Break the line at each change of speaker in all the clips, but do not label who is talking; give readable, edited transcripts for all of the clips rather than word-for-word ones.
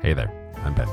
Hey there, I'm Ben.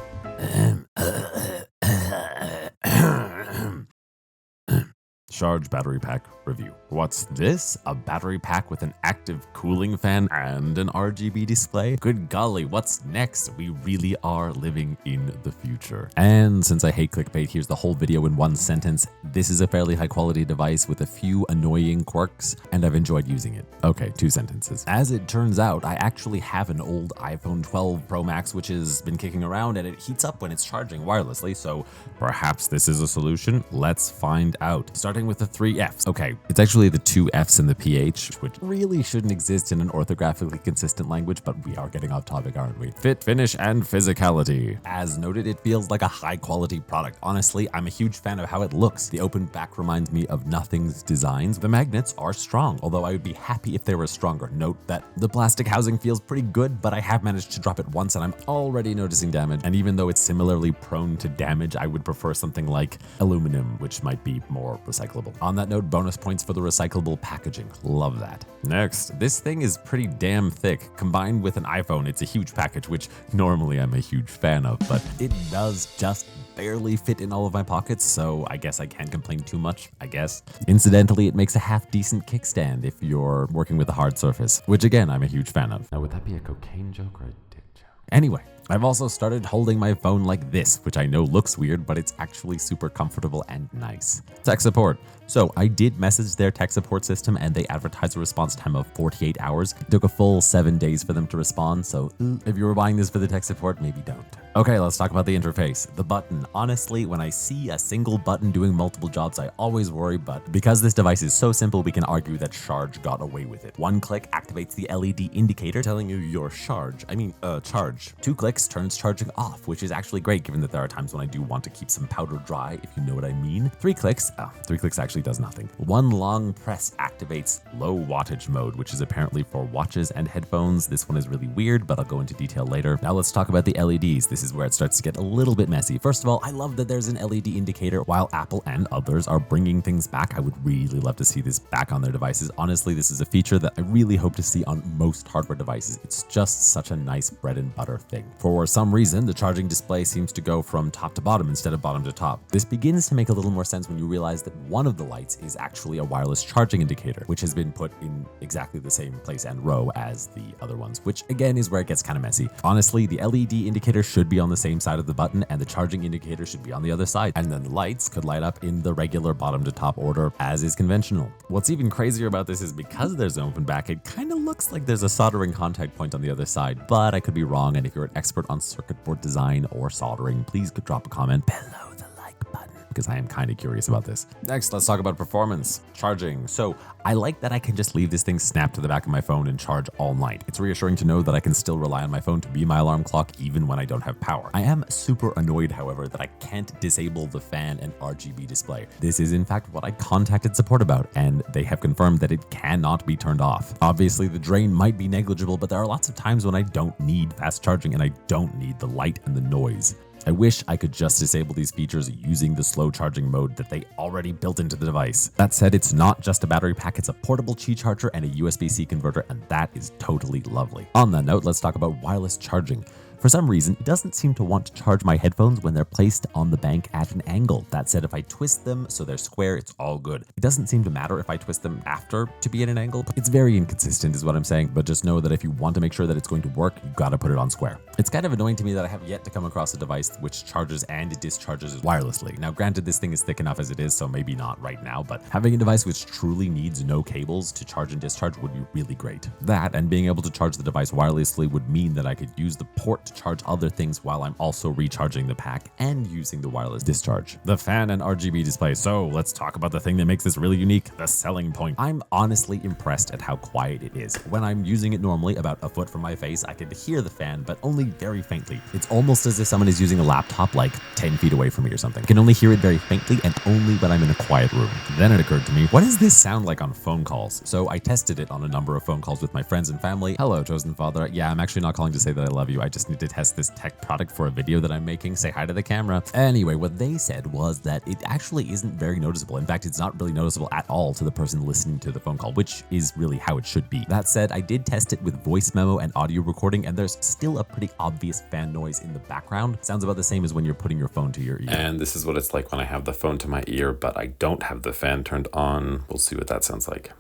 Sharge battery pack review. What's this? A battery pack with an active cooling fan and an RGB display? Good golly, what's next? We really are living in the future. And since I hate clickbait, here's the whole video in one sentence. This is a fairly high quality device with a few annoying quirks, and I've enjoyed using it. Okay, 2 sentences. As it turns out, I actually have an old iPhone 12 Pro Max which has been kicking around and it heats up when it's charging wirelessly, so perhaps this is a solution? Let's find out. Starting with the 3 Fs. Okay, it's actually the 2 Fs in the PH, which really shouldn't exist in an orthographically consistent language, but we are getting off topic, aren't we? Fit, finish, and physicality. As noted, it feels like a high quality product. Honestly, I'm a huge fan of how it looks. The open back reminds me of Nothing's designs. The magnets are strong, although I would be happy if they were stronger. Note that the plastic housing feels pretty good, but I have managed to drop it once and I'm already noticing damage. And even though it's similarly prone to damage, I would prefer something like aluminum, which might be more recyclable. On that note, bonus points for the recyclable packaging. Love that. Next, this thing is pretty damn thick. Combined with an iPhone, it's a huge package, which normally I'm a huge fan of, but it does just barely fit in all of my pockets, so I guess I can't complain too much, I guess. Incidentally, it makes a half-decent kickstand if you're working with a hard surface, which again, I'm a huge fan of. Now, would that be a cocaine joke or a dick joke? Anyway, I've also started holding my phone like this, which I know looks weird, but it's actually super comfortable and nice. Tech support. So I did message their tech support system and they advertised a response time of 48 hours. It took a full 7 days for them to respond, so if you were buying this for the tech support, maybe don't. Okay, let's talk about the interface. The button. Honestly, when I see a single button doing multiple jobs, I always worry, but because this device is so simple, we can argue that Sharge got away with it. 1 click activates the LED indicator telling you your charge. 2 clicks turns charging off, which is actually great given that there are times when I do want to keep some powder dry, if you know what I mean. 3 clicks actually does nothing. 1 long press activates low wattage mode, which is apparently for watches and headphones. This one is really weird, but I'll go into detail later. Now let's talk about the LEDs. This is where it starts to get a little bit messy. First of all, I love that there's an LED indicator. While Apple and others are bringing things back, I would really love to see this back on their devices. Honestly, this is a feature that I really hope to see on most hardware devices. It's just such a nice bread and butter thing. For some reason, the charging display seems to go from top to bottom instead of bottom to top. This begins to make a little more sense when you realize that one of the lights is actually a wireless charging indicator, which has been put in exactly the same place and row as the other ones, which again is where it gets kind of messy. Honestly, the LED indicator should be on the same side of the button and the charging indicator should be on the other side, and then the lights could light up in the regular bottom to top order as is conventional. What's even crazier about this is because there's an open back, it kind of looks like there's a soldering contact point on the other side, but I could be wrong, and if you're an expert on circuit board design or soldering, please drop a comment below the like button, because I am kind of curious about this. Next, let's talk about performance. Charging. So I like that I can just leave this thing snapped to the back of my phone and charge all night. It's reassuring to know that I can still rely on my phone to be my alarm clock even when I don't have power. I am super annoyed, however, that I can't disable the fan and RGB display. This is in fact what I contacted support about, and they have confirmed that it cannot be turned off. Obviously, the drain might be negligible, but there are lots of times when I don't need fast charging and I don't need the light and the noise. I wish I could just disable these features using the slow charging mode that they already built into the device. That said, it's not just a battery pack, it's a portable Qi charger and a USB-C converter, and that is totally lovely. On that note, let's talk about wireless charging. For some reason, it doesn't seem to want to charge my headphones when they're placed on the bank at an angle. That said, if I twist them so they're square, it's all good. It doesn't seem to matter if I twist them after to be at an angle. It's very inconsistent is what I'm saying, but just know that if you want to make sure that it's going to work, you gotta put it on square. It's kind of annoying to me that I have yet to come across a device which charges and discharges wirelessly. Now, granted, this thing is thick enough as it is, so maybe not right now, but having a device which truly needs no cables to charge and discharge would be really great. That, and being able to charge the device wirelessly would mean that I could use the port to charge other things while I'm also recharging the pack and using the wireless discharge. The fan and RGB display. So let's talk about the thing that makes this really unique, the selling point. I'm honestly impressed at how quiet it is. When I'm using it normally about a foot from my face, I can hear the fan, but only very faintly. It's almost as if someone is using a laptop like 10 feet away from me or something. I can only hear it very faintly and only when I'm in a quiet room. Then it occurred to me, what does this sound like on phone calls? So I tested it on a number of phone calls with my friends and family. Hello, chosen father. Yeah, I'm actually not calling to say that I love you. I just need wanted to test this tech product for a video that I'm making. Say hi to the camera. Anyway, what they said was that it actually isn't very noticeable. In fact, it's not really noticeable at all to the person listening to the phone call, which is really how it should be. That said, I did test it with voice memo and audio recording, and there's still a pretty obvious fan noise in the background. Sounds about the same as when you're putting your phone to your ear.
And this is what it's like when I have the phone to my ear, but I don't have the fan turned on. We'll see what that sounds like.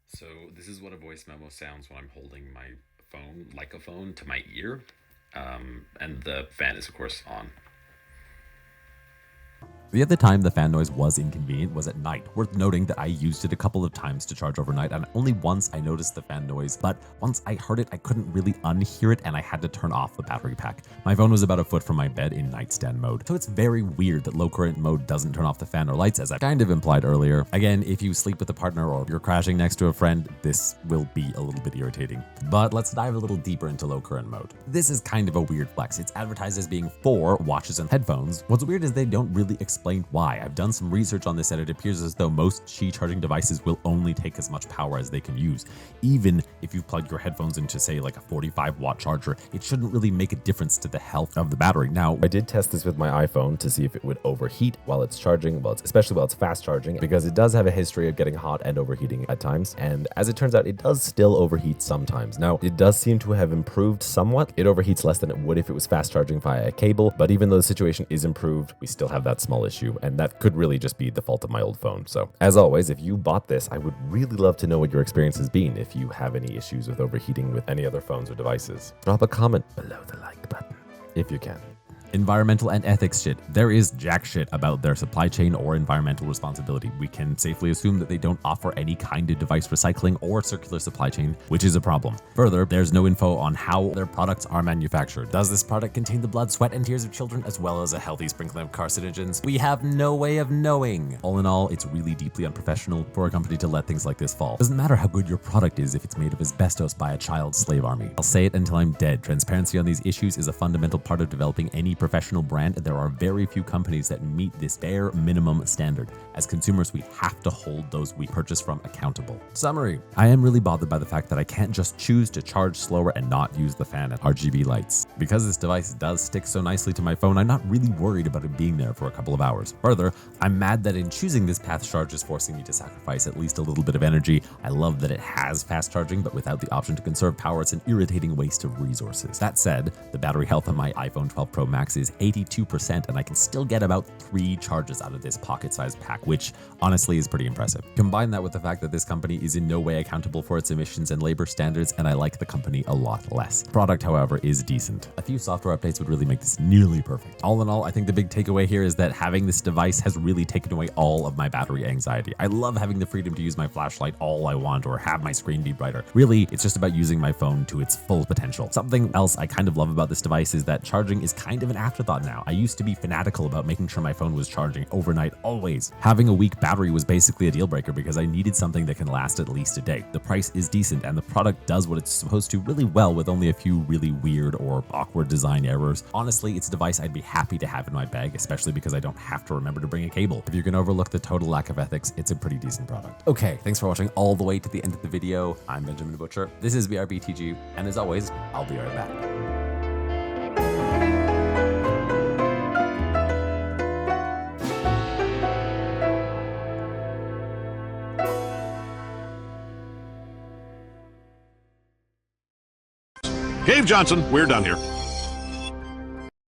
So this is what a voice memo sounds when I'm holding my phone like a phone to my ear. And the fan is of course on.
The other time the fan noise was inconvenient was at night. Worth noting that I used it a couple of times to charge overnight, and only once I noticed the fan noise, but once I heard it, I couldn't really unhear it and I had to turn off the battery pack. My phone was about a foot from my bed in nightstand mode, so it's very weird that low current mode doesn't turn off the fan or lights, as I kind of implied earlier. Again, if you sleep with a partner or you're crashing next to a friend, this will be a little bit irritating. But let's dive a little deeper into low current mode. This is kind of a weird flex. It's advertised as being for watches and headphones. What's weird is they don't really explain why. I've done some research on this and it appears as though most Qi charging devices will only take as much power as they can use. Even if you plug your headphones into, say, like a 45-watt charger, it shouldn't really make a difference to the health of the battery. Now,
I did test this with my iPhone to see if it would overheat while it's charging, especially while it's fast charging, because it does have a history of getting hot and overheating at times. And as it turns out, it does still overheat sometimes. Now, it does seem to have improved somewhat. It overheats less than it would if it was fast charging via a cable, but even though the situation is improved, we still have that small issue, and that could really just be the fault of my old phone. So as always, if you bought this, I would really love to know what your experience has been. If you have any issues with overheating with any other phones or devices, drop a comment below the like button if you can.
Environmental and ethics shit. There is jack shit about their supply chain or environmental responsibility. We can safely assume that they don't offer any kind of device recycling or circular supply chain, which is a problem. Further, there's no info on how their products are manufactured. Does this product contain the blood, sweat, and tears of children, as well as a healthy sprinkling of carcinogens? We have no way of knowing. All in all, it's really deeply unprofessional for a company to let things like this fall. Doesn't matter how good your product is if it's made of asbestos by a child slave army. I'll say it until I'm dead. Transparency on these issues is a fundamental part of developing any professional brand. There are very few companies that meet this bare minimum standard. As consumers, we have to hold those we purchase from accountable. Summary: I am really bothered by the fact that I can't just choose to charge slower and not use the fan and RGB lights. Because this device does stick so nicely to my phone, I'm not really worried about it being there for a couple of hours. Further, I'm mad that in choosing this path, Sharge is forcing me to sacrifice at least a little bit of energy. I love that it has fast charging, but without the option to conserve power, it's an irritating waste of resources. That said, the battery health on my iPhone 12 Pro Max is 82%, and I can still get about 3 charges out of this pocket-sized pack, which honestly is pretty impressive. Combine that with the fact that this company is in no way accountable for its emissions and labor standards, and I like the company a lot less. Product, however, is decent. A few software updates would really make this nearly perfect. All in all, I think the big takeaway here is that having this device has really taken away all of my battery anxiety. I love having the freedom to use my flashlight all I want or have my screen be brighter. Really, it's just about using my phone to its full potential. Something else I kind of love about this device is that charging is kind of an afterthought now. I used to be fanatical about making sure my phone was charging overnight always. Having a weak battery was basically a deal breaker because I needed something that can last at least a day. The price is decent and the product does what it's supposed to really well with only a few really weird or awkward design errors. Honestly, it's a device I'd be happy to have in my bag, especially because I don't have to remember to bring a cable. If you can overlook the total lack of ethics, it's a pretty decent product. Okay, thanks for watching all the way to the end of the video. I'm Benjamin Butcher. This is BRBTG, and as always, I'll be right back.
Cave Johnson, we're done here.